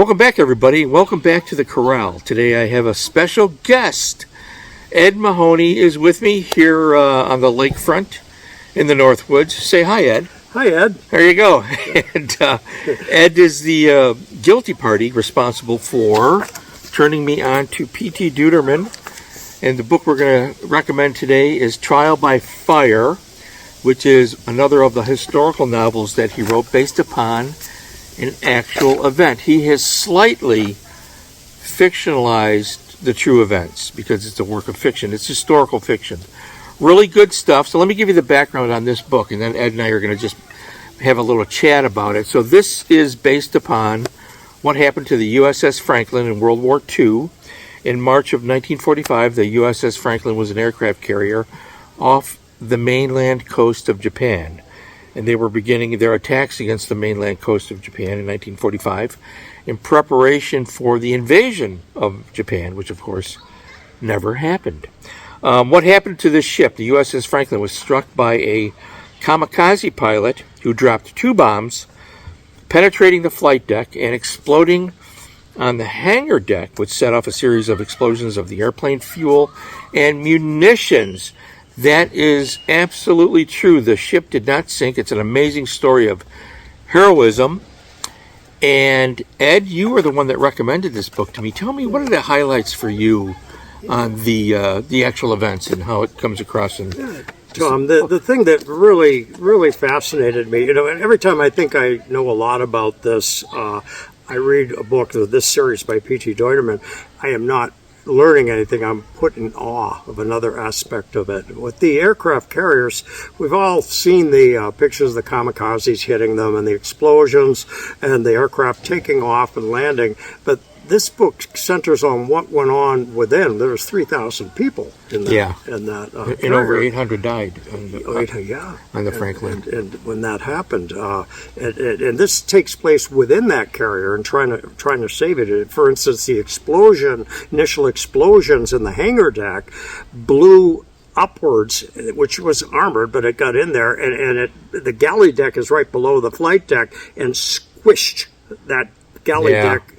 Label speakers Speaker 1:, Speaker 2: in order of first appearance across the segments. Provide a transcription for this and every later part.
Speaker 1: Welcome back, everybody. Welcome back to the Corral. Today I have a special guest. Ed Mahoney is with me here on the lakefront in the Northwoods. Say hi, Ed.
Speaker 2: Hi, Ed.
Speaker 1: There you go. And Ed is the guilty party responsible for turning me on to P.T. Deutermann. And the book we're going to recommend today is Trial by Fire, which is another of the historical novels that he wrote based upon an actual event. He has slightly fictionalized the true events because it's a work of fiction. It's historical fiction. Really good stuff. So let me give you the background on this book, and then Ed and I are going to just have a little chat about it. So this is based upon what happened to the USS Franklin in World War II. In March of 1945, the USS Franklin was an aircraft carrier off the mainland coast of Japan. And they were beginning their attacks against the mainland coast of Japan in 1945 in preparation for the invasion of Japan, which of course never happened. What happened to this ship? The USS Franklin was struck by a kamikaze pilot who dropped 2 bombs, penetrating the flight deck and exploding on the hangar deck, which set off a series of explosions of the airplane fuel and munitions. That is absolutely true. The ship did not sink. It's an amazing story of heroism. And Ed, you were the one that recommended this book to me. Tell me, what are the highlights for you on the actual events and how it comes across?
Speaker 2: Tom, the thing that really fascinated me, and every time I think I know a lot about this, I read a book of this series by P.T. Deutermann, I am not learning anything. I'm put in awe of another aspect of it. With the aircraft carriers, we've all seen the pictures of the kamikazes hitting them and the explosions and the aircraft taking off and landing, but this book centers on what went on within. There was 3,000 people in that
Speaker 1: and over 800 died on the Franklin.
Speaker 2: And when that happened, and this takes place within that carrier and trying to save it. For instance, the initial explosions in the hangar deck blew upwards, which was armored, but it got in there, and the galley deck is right below the flight deck, and squished that galley deck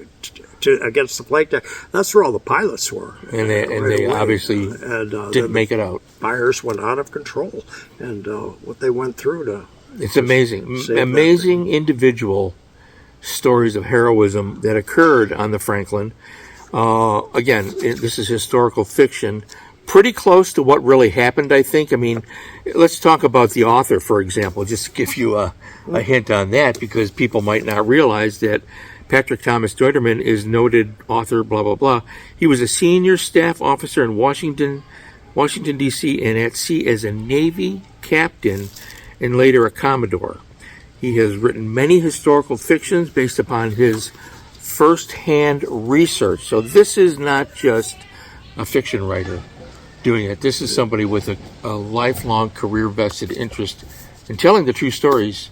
Speaker 2: against the flight deck. That's where all the pilots were.
Speaker 1: And they obviously didn't make it out.
Speaker 2: Fires went out of control, and what they went through to...
Speaker 1: It's amazing. Amazing individual stories of heroism that occurred on the Franklin. Again, this is historical fiction. Pretty close to what really happened, I think. I mean, let's talk about the author, for example, just to give you a hint on that, because people might not realize that Patrick Thomas Deutermann is noted author, blah, blah, blah. He was a senior staff officer in Washington, D.C., and at sea as a Navy captain and later a Commodore. He has written many historical fictions based upon his first-hand research. So this is not just a fiction writer doing it. This is somebody with a lifelong career vested interest in telling the true stories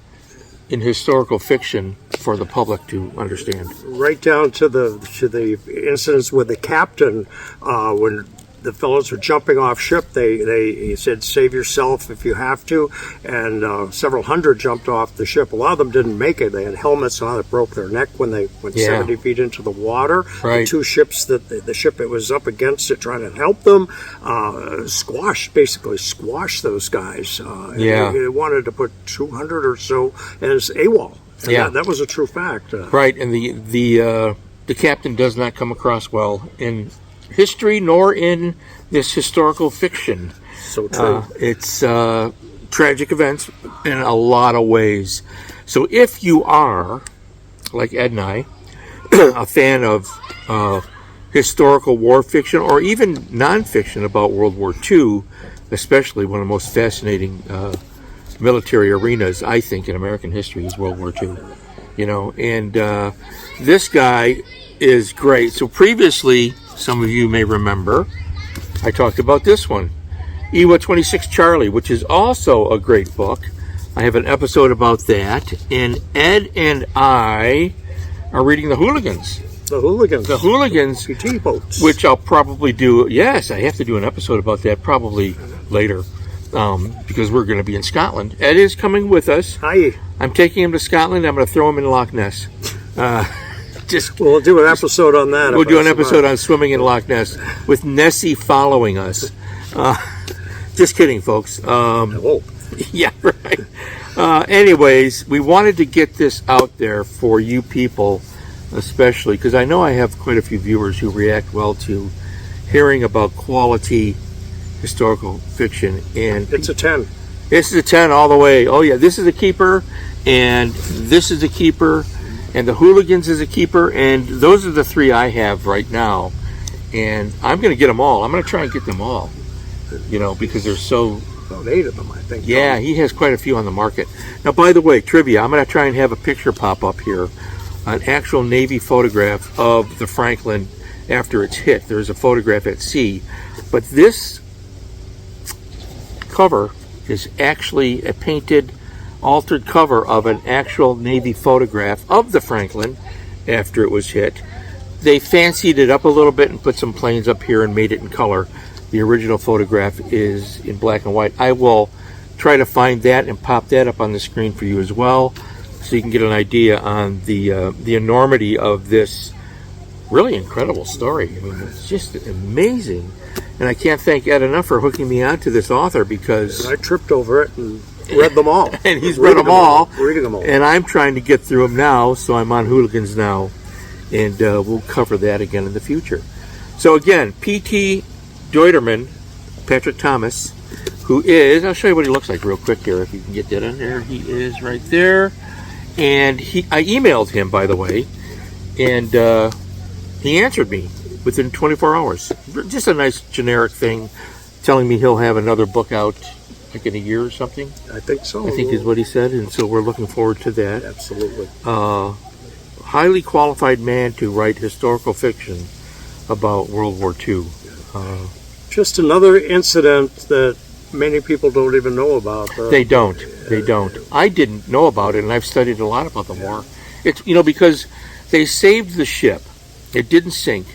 Speaker 1: in historical fiction for the public to understand.
Speaker 2: Right down to the incidents with the captain, when the fellows were jumping off ship, he said, save yourself if you have to, and several hundred jumped off the ship. A lot of them didn't make it. They had helmets on that broke their neck when they went 70 feet into the water.
Speaker 1: Right.
Speaker 2: The 2 ships that the ship that was up against it trying to help them basically squashed those guys. They wanted to put 200 or so as AWOL. And that was a true fact.
Speaker 1: Right, and the captain does not come across well in history nor in this historical fiction.
Speaker 2: So true.
Speaker 1: It's tragic events in a lot of ways. So if you are, like Ed and I, a fan of historical war fiction or even nonfiction about World War II, especially one of the most fascinating military arenas, I think, in American history is World War II. And this guy is great. So previously, some of you may remember, I talked about this one, Iwo 26 Charlie, which is also a great book. I have an episode about that. And Ed and I are reading The Hooligans.
Speaker 2: The Hooligans.
Speaker 1: PT
Speaker 2: boats.
Speaker 1: Which I'll probably do. Yes, I have to do an episode about that probably later. Because we're going to be in Scotland. Ed is coming with us.
Speaker 2: Hi.
Speaker 1: I'm taking him to Scotland. I'm going to throw him in Loch Ness. Just
Speaker 2: We'll do an episode on that.
Speaker 1: we'll do an episode on swimming in Loch Ness with Nessie following us. Just kidding, folks.
Speaker 2: Oh,
Speaker 1: Yeah, right. Anyways, we wanted to get this out there for you people, especially because I know I have quite a few viewers who react well to hearing about quality historical fiction, and
Speaker 2: it's a 10.
Speaker 1: this is a 10 all the way. Oh yeah, this is a keeper, and this is a keeper, and the Hooligans is a keeper, and those are the three I have right now, and I'm going to get them all. I'm going to try and get them all, because they're so...
Speaker 2: About 8 of them, I think.
Speaker 1: Yeah, he has quite a few on the market. Now, by the way, trivia, I'm going to try and have a picture pop up here, an actual Navy photograph of the Franklin after it's hit. There's a photograph at sea, but this cover is actually a painted, altered cover of an actual Navy photograph of the Franklin after it was hit. They fancied it up a little bit and put some planes up here and made it in color. The original photograph is in black and white. I will try to find that and pop that up on the screen for you as well, so you can get an idea on the enormity of this really incredible story. I mean, it's just amazing. And I can't thank Ed enough for hooking me onto this author, because...
Speaker 2: And I tripped over it and read them all.
Speaker 1: And he's read them all.
Speaker 2: Reading them all.
Speaker 1: And I'm trying to get through them now, so I'm on Hooligans now. And we'll cover that again in the future. So again, P.T. Deutermann, Patrick Thomas, who is... I'll show you what he looks like real quick here, if you can get that in there. He is right there. And I emailed him, by the way, and he answered me within 24 hours. Just a nice generic thing, telling me he'll have another book out like in a year or something.
Speaker 2: I think so.
Speaker 1: I think is what he said, and so we're looking forward to that.
Speaker 2: Absolutely.
Speaker 1: Highly qualified man to write historical fiction about World War II.
Speaker 2: Just another incident that many people don't even know about.
Speaker 1: They don't. I didn't know about it, and I've studied a lot about the war. It's because they saved the ship. It didn't sink.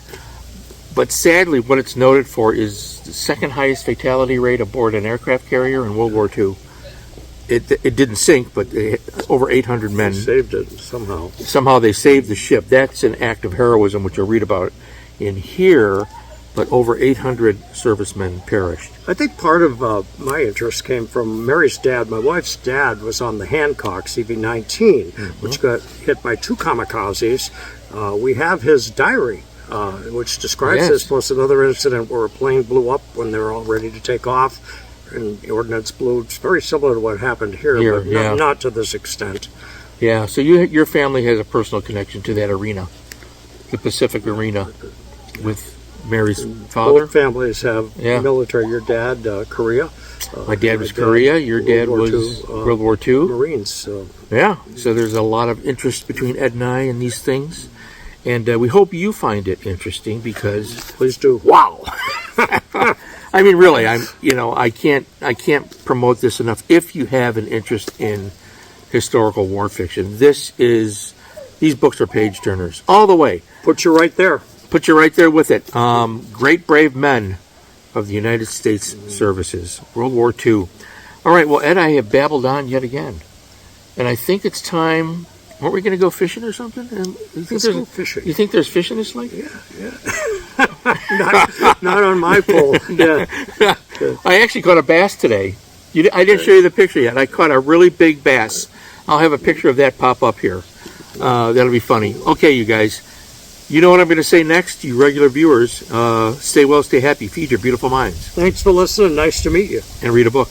Speaker 1: But sadly, what it's noted for is the second highest fatality rate aboard an aircraft carrier in World War II. It didn't sink, but over 800 men...
Speaker 2: They saved it somehow.
Speaker 1: Somehow they saved the ship. That's an act of heroism, which you'll read about in here, but over 800 servicemen perished.
Speaker 2: I think part of my interest came from Mary's dad. My wife's dad was on the Hancock CV-19, which got hit by 2 kamikazes. We have his diary, which describes this, plus another incident where a plane blew up when they were all ready to take off, and the ordnance blew. It's very similar to what happened here, but not to this extent.
Speaker 1: Yeah, so your family has a personal connection to that arena, the Pacific Arena, with Mary's father.
Speaker 2: Both families have military. Your dad, Korea.
Speaker 1: My dad was Korea. Your dad was World War II.
Speaker 2: Marines. So.
Speaker 1: Yeah, so there's a lot of interest between Ed and I in these things. And we hope you find it interesting, because...
Speaker 2: Please do.
Speaker 1: Wow! I mean, really, I can't promote this enough. If you have an interest in historical war fiction, these books are page turners all the way.
Speaker 2: Put you right there.
Speaker 1: Put you right there with it. Great brave men of the United States services, World War II. All right, well, Ed, I have babbled on yet again, and I think it's time. Weren't we going to go fishing or something?
Speaker 2: Let's go fishing.
Speaker 1: You think there's fish in this lake?
Speaker 2: Yeah. not on my pole. Yeah.
Speaker 1: I actually caught a bass today. I didn't show you the picture yet. I caught a really big bass. I'll have a picture of that pop up here. That'll be funny. Okay, you guys. You know what I'm going to say next, you regular viewers. Stay well, stay happy, feed your beautiful minds.
Speaker 2: Thanks for listening. Nice to meet you.
Speaker 1: And read a book.